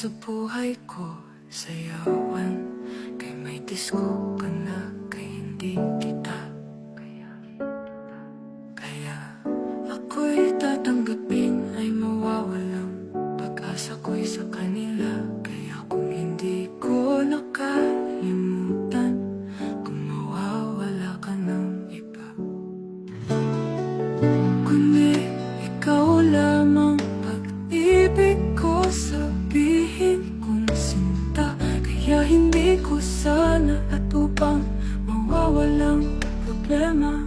sa buhay ko, sayawan. Kay may disco ka na, kay hindi kita Kaya ako'y tatanggapin, ay mawawalang pag-asa ko'y sa kanila. Kaya kung hindi ko nakalimutan, kung mawawala ka ng iba, kundi ikaw lamang pag-ibig ko, sabihin kong sinta. Kaya hindi ko sana at upang mawawalang problema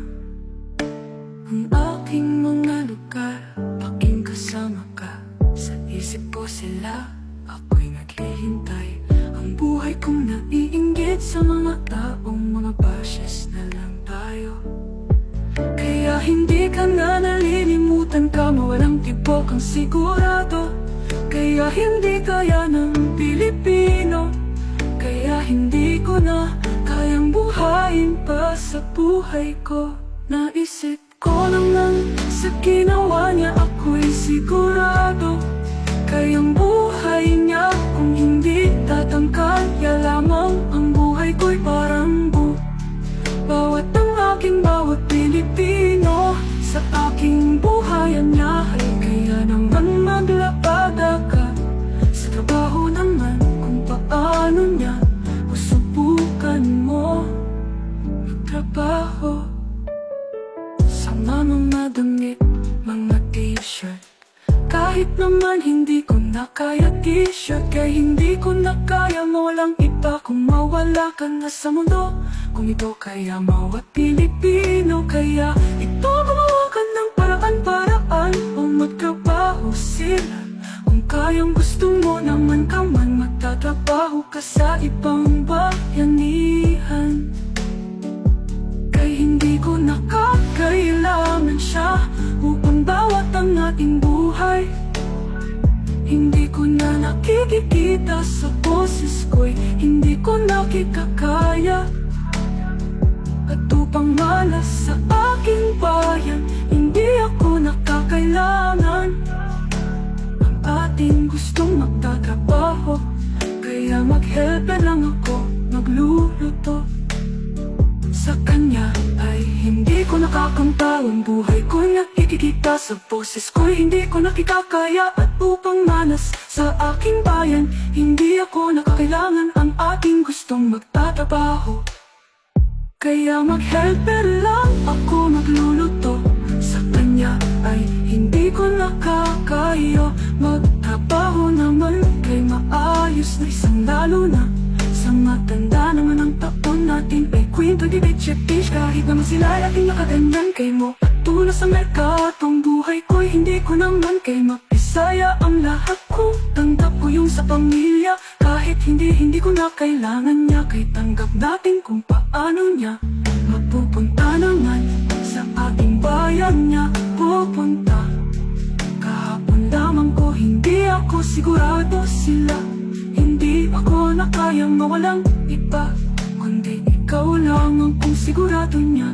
ang aking mga lugar, aking kasama ka. Sa isip ko sila, ako'y naghihintay. Ang buhay kong naiinggit sa mga taong mga bashes na lang tayo. Kaya hindi ka na nalilimutan ka, mawalang tibok ang sigurado. Kaya hindi kaya ng Pilipino, kaya hindi ko na kayang buhayin pa sa buhay ko. Naisip ko naman sa ginawa niya, ako'y sigurado kayang buhay niya. Kung hindi tatangkad niya lamang, ang buhay ko'y parang bawat ang aking bawat Pilipino sa aking buhayan niya. Ay kaya naman maglapad agad sa trabaho naman, kung paano niya o subukan mo magtrabaho sa mga damit, mga t-shirt. Kahit naman hindi ko na kaya t-shirt, kaya hindi ko na kaya mawalang iba. Kung mawala ka na sa mundo, kung ito kaya mawat Pilipino, kaya ito gumawa ka ng paraan-paraan o magtrabaho sila. Kung kayang gusto mo naman ka man, magtatrabaho ka sa ibang bayanihan. Kaya hindi ko nakakailangan siya upang bawat ang ating buhay. Hindi ko na nakikita sa boses ko'y hindi ko nakikakaya. At upang malas sa aking bayan, hindi ako nakakailangan. Ang ating gustong magtatrabaho, kaya mag-help na lang ako magluluto. Sa kanya ay hindi ko nakakamta, ang buhay ko nakikita sa boses ko'y hindi ko nakikakaya. At upang manas sa aking bayan, hindi ako nakakailangan. Ang ating gustong magtatrabaho, kaya mag-helper lang ako magluluto. Sa kanya ay hindi ko nakakaya. Magtrabaho naman kay maayos na isang lalo na sa matanda naman ang taon natin. Ay kwento di bitch-bitch, kahit naman sila ating nakaganyan. Kay mo patulo sa merkatong buhay ko'y hindi ko naman kay mapisaya. Ang lahat ko, tanggap ko yung sa pamilya. Kahit hindi ko na kailangan niya, kay tanggap natin kung paano niya mapupunta naman sa ating bayan niya pupunta. Kahapon lamang ko, hindi ako sigurado sila. Hindi ako na kayang mawalang iba, kundi ikaw lang ang kung sigurado niya.